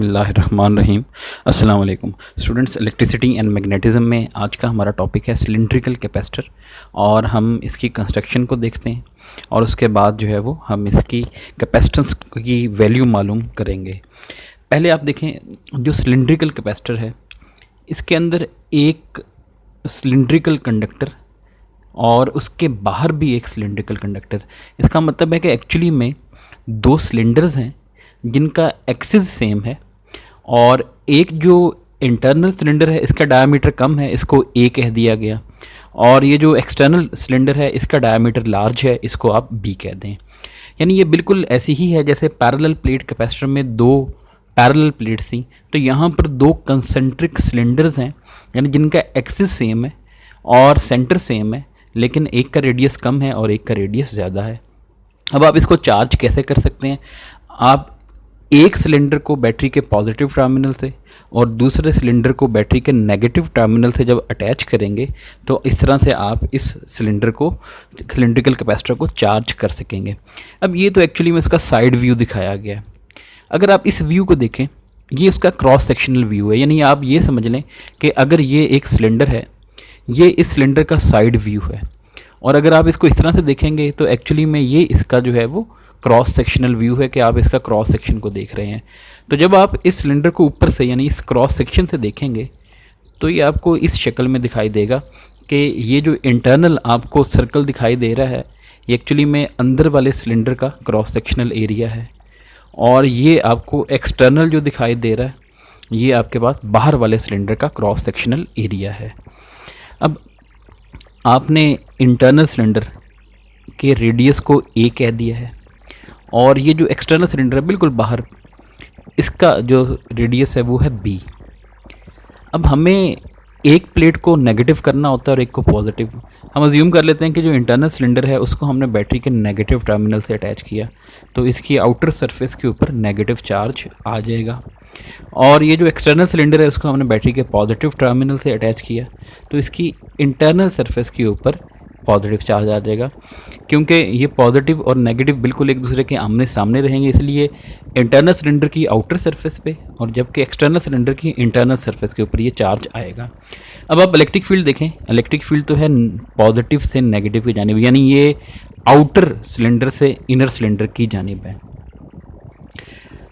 बिस्मिल्लाहिर्रहमानिर्रहीम। अस्सलाम वालेकुम स्टूडेंट्स। इलेक्ट्रिसिटी एंड मैग्नेटिज्म में आज का हमारा टॉपिक है सिलिंड्रिकल कैपेसिटर, और हम इसकी कंस्ट्रक्शन को देखते हैं और उसके बाद जो है वो हम इसकी कैपेसिटेंस की वैल्यू मालूम करेंगे। पहले आप देखें, जो सिलिंड्रिकल कैपेसिटर है इसके अंदर एक सिलिंड्रिकल कंडक्टर और उसके बाहर भी एक सिलिंड्रिकल कंडक्टर। इसका मतलब है कि एक्चुअली में दो सिलेंडर्स हैं जिनका एक्सिस सेम है, और एक जो इंटरनल सिलेंडर है इसका डायमीटर कम है, इसको ए कह दिया गया, और ये जो एक्सटर्नल सिलेंडर है इसका डायमीटर लार्ज है, इसको आप बी कह दें। यानी ये बिल्कुल ऐसी ही है जैसे पैरेलल प्लेट कैपेसिटर में दो पैरेलल प्लेट्स थी, तो यहाँ पर दो कंसेंट्रिक सिलेंडर्स हैं यानी जिनका एक्सिस सेम है और सेंटर सेम है, लेकिन एक का रेडियस कम है और एक का रेडियस ज़्यादा है। अब आप इसको चार्ज कैसे कर सकते हैं? आप एक सिलेंडर को बैटरी के पॉजिटिव टर्मिनल से और दूसरे सिलेंडर को बैटरी के नेगेटिव टर्मिनल से जब अटैच करेंगे तो इस तरह से आप इस सिलेंडर को, सिलिंड्रिकल कैपेसिटर को चार्ज कर सकेंगे। अब ये तो एक्चुअली में इसका साइड व्यू दिखाया गया है। अगर आप इस व्यू को देखें, ये उसका क्रॉस सेक्शनल व्यू है, यानी आप ये समझ लें कि अगर ये एक सिलेंडर है, ये इस सिलेंडर का साइड व्यू है, और अगर आप इसको इस तरह से देखेंगे तो एक्चुअली में ये इसका जो है वो क्रॉस सेक्शनल व्यू है कि आप इसका क्रॉस सेक्शन को देख रहे हैं। तो जब आप इस सिलेंडर को ऊपर से यानी इस क्रॉस सेक्शन से देखेंगे तो ये आपको इस शक्ल में दिखाई देगा कि ये जो इंटरनल आपको सर्कल दिखाई दे रहा है ये एक्चुअली में अंदर वाले सिलेंडर का क्रॉस सेक्शनल एरिया है, और ये आपको एक्सटर्नल जो दिखाई दे रहा है ये आपके पास बाहर वाले सिलेंडर का क्रॉस सेक्शनल एरिया है। अब आपने इंटरनल सिलेंडर के रेडियस को ए कह दिया है, और ये जो एक्सटर्नल सिलेंडर है बिल्कुल बाहर, इसका जो रेडियस है वो है बी। अब हमें एक प्लेट को नेगेटिव करना होता है और एक को पॉजिटिव। हम अज्यूम कर लेते हैं कि जो इंटरनल सिलेंडर है उसको हमने बैटरी के नेगेटिव टर्मिनल से अटैच किया, तो इसकी आउटर सरफेस के ऊपर नेगेटिव चार्ज आ जाएगा, और ये जो एक्सटर्नल सिलेंडर है उसको हमने बैटरी के पॉजिटिव टर्मिनल से अटैच किया, तो इसकी इंटरनल सरफेस के ऊपर पॉजिटिव चार्ज आ जाएगा। क्योंकि ये पॉजिटिव और नेगेटिव बिल्कुल एक दूसरे के आमने सामने रहेंगे, इसलिए इंटरनल सिलेंडर की आउटर सरफेस पे और जबकि एक्सटर्नल सिलेंडर की इंटरनल सरफेस के ऊपर ये चार्ज आएगा। अब आप इलेक्ट्रिक फील्ड देखें, इलेक्ट्रिक फील्ड तो है पॉजिटिव से नेगेटिव की जानिब, यानी ये आउटर सिलेंडर से इनर सिलेंडर की जानिब है।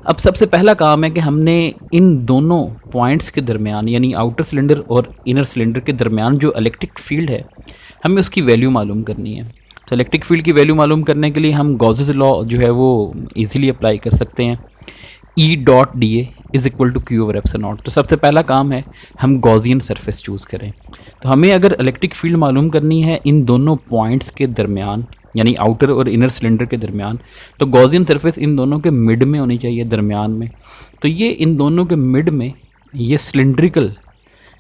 अब सबसे पहला काम है कि हमने इन दोनों पॉइंट्स के दरमियान यानी आउटर सिलेंडर और इनर सिलेंडर के दरमियान जो इलेक्ट्रिक फील्ड है हमें उसकी वैल्यू मालूम करनी है। तो इलेक्ट्रिक फील्ड की वैल्यू मालूम करने के लिए हम गॉसेस लॉ जो है वो इजीली अप्लाई कर सकते हैं। E dot d A is equal to Q over epsilon naught. तो सबसे पहला काम है हम गॉसियन सरफेस चूज़ करें। तो हमें अगर इलेक्ट्रिक फील्ड मालूम करनी है इन दोनों पॉइंट्स के दरमियान यानी आउटर और इनर सिलेंडर के दरमियान, तो गॉसियन सरफेस इन दोनों के मिड में होनी चाहिए, दरमियान में। तो ये इन दोनों के मिड में ये सिलिंड्रिकल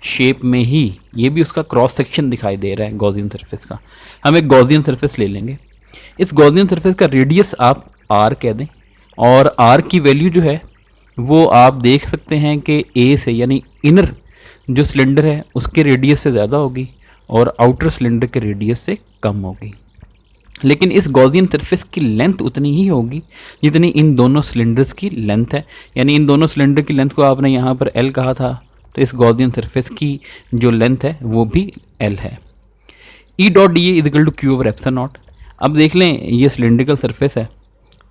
शेप में ही ये भी उसका क्रॉस सेक्शन दिखाई दे रहा है गॉसियन सरफेस का। हम एक गॉसियन सरफेस ले लेंगे, इस गॉसियन सरफेस का रेडियस आप आर कह दें, और आर की वैल्यू जो है वो आप देख सकते हैं कि ए से यानी इनर जो सिलेंडर है उसके रेडियस से ज़्यादा होगी और आउटर सिलेंडर के रेडियस से कम होगी। लेकिन इस गॉसियन सरफेस की लेंथ उतनी ही होगी जितनी इन दोनों सिलेंडर्स की लेंथ है, यानी इन दोनों सिलेंडर की लेंथ को आपने यहाँ पर एल कहा था, तो इस गॉसियन सरफेस की जो लेंथ है वो भी एल है। E dot d A is equal to Q over epsilon naught. अब देख लें ये सिलेंड्रिकल सरफेस है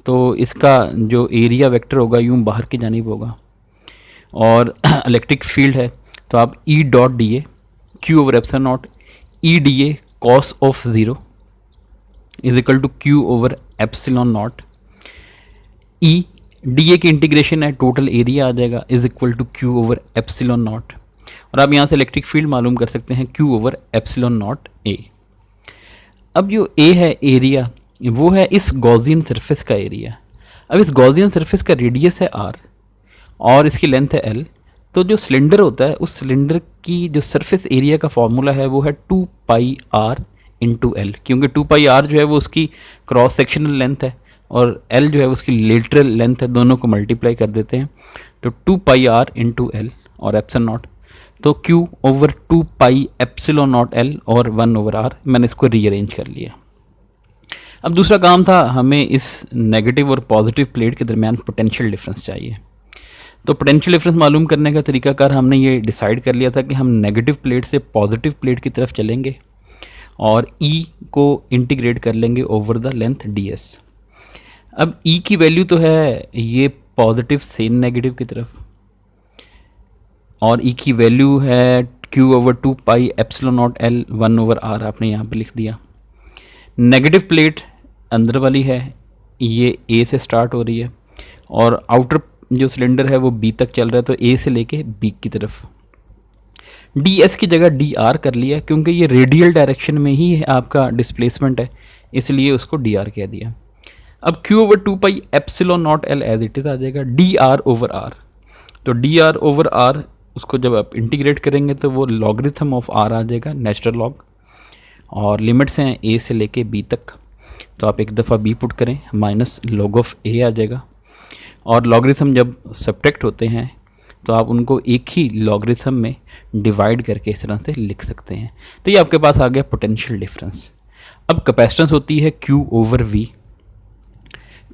तो इसका जो एरिया वेक्टर होगा यूँ बाहर की जानिब होगा, और इलेक्ट्रिक फील्ड है तो आप E dot d A Q over epsilon naught E d A cos of zero is equal to Q over epsilon naught. E d A की इंटीग्रेशन है, टोटल एरिया आ जाएगा is equal to Q over epsilon naught, और आप यहाँ से electric field मालूम कर सकते हैं Q over epsilon not a. अब जो ए है एरिया वो है इस गॉसियन सरफेस का एरिया। अब इस गॉसियन सरफेस का रेडियस है आर और इसकी लेंथ है एल, तो जो सिलेंडर होता है उस सिलेंडर की जो सरफेस एरिया का फॉर्मूला है वो है 2 पाई आर इंटू एल, क्योंकि 2 पाई आर जो है वो उसकी क्रॉस सेक्शनल लेंथ है और एल जो है उसकी लेटरल लेंथ है, दोनों को मल्टीप्लाई कर देते हैं तो 2 पाई आर इंटू एल और एप्सिलॉन नॉट, तो Q over 2 pi epsilon naught L और 1 ओवर आर। मैंने इसको रीअरेंज कर लिया। अब दूसरा काम था हमें इस नेगेटिव और पॉजिटिव प्लेट के दरमियान पोटेंशियल डिफरेंस चाहिए। तो पोटेंशियल डिफरेंस मालूम करने का तरीकाकार हमने ये डिसाइड कर लिया था कि हम नेगेटिव प्लेट से पॉजिटिव प्लेट की तरफ चलेंगे और ई को इंटीग्रेट कर लेंगे ओवर द लेंथ ds। अब ई की वैल्यू तो है ये पॉजिटिव से नेगेटिव की तरफ, और ई की वैल्यू है q over 2 pi epsilon naught l 1 over r, आपने यहाँ पे लिख दिया। नेगेटिव प्लेट अंदर वाली है, ये a से स्टार्ट हो रही है और आउटर जो सिलेंडर है वो b तक चल रहा है, तो a से लेके b की तरफ। ds की जगह dr कर लिया क्योंकि ये रेडियल डायरेक्शन में ही है आपका डिस्प्लेसमेंट है, इसलिए उसको dr कह दिया। अब q over 2 pi epsilon naught l as it is आ जाएगा dr ओवर r। तो dr ओवर r उसको जब आप इंटीग्रेट करेंगे तो वो लॉगरिथम ऑफ r आ जाएगा, नेचुरल लॉग, और लिमिट्स हैं a से लेके b तक। तो आप एक दफ़ा b पुट करें, माइनस लॉग ऑफ a आ जाएगा। और लॉगरिथम जब सब्ट्रैक्ट होते हैं तो आप उनको एक ही लॉगरिथम में डिवाइड करके इस तरह से लिख सकते हैं। तो ये आपके पास आ गया पोटेंशियल डिफरेंस। अब कैपेसिटेंस होती है q over v।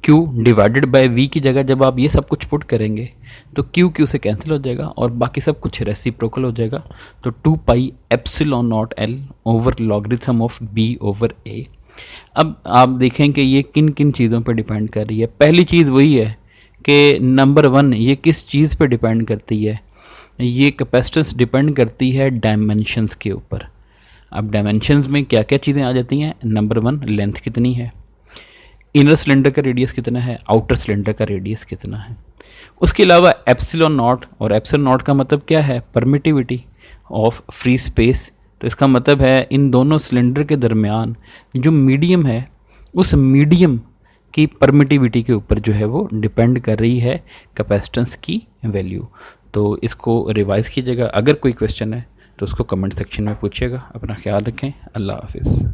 q divided by v की जगह जब आप ये सब कुछ पुट करेंगे तो q से कैंसिल हो जाएगा और बाकी सब कुछ रेसिप्रोकल हो जाएगा। तो 2 pi epsilon naught l over logarithm of b over a। अब आप देखें कि ये किन किन चीज़ों पर डिपेंड कर रही है। पहली चीज़ वही है कि नंबर 1 ये किस चीज़ पे डिपेंड करती है, ये कैपेसिटेंस डिपेंड करती है डायमेंशंस के ऊपर। अब डायमेंशंस में क्या क्या चीज़ें आ जाती हैं, नंबर 1 लेंथ कितनी है, इनर सिलेंडर का रेडियस कितना है, आउटर सिलेंडर का रेडियस कितना है। उसके अलावा एप्सिलॉन नॉट, और एप्सिलॉन नॉट का मतलब क्या है, परमिटिविटी ऑफ फ्री स्पेस। तो इसका मतलब है इन दोनों सिलेंडर के दरमियान जो मीडियम है उस मीडियम की परमिटिविटी के ऊपर जो है वो डिपेंड कर रही है कैपेसिटेंस की वैल्यू। तो इसको रिवाइज़ कीजिएगा, अगर कोई क्वेश्चन है तो उसको कमेंट सेक्शन में पूछिएगा। अपना ख्याल रखें, अल्लाह हाफिज़।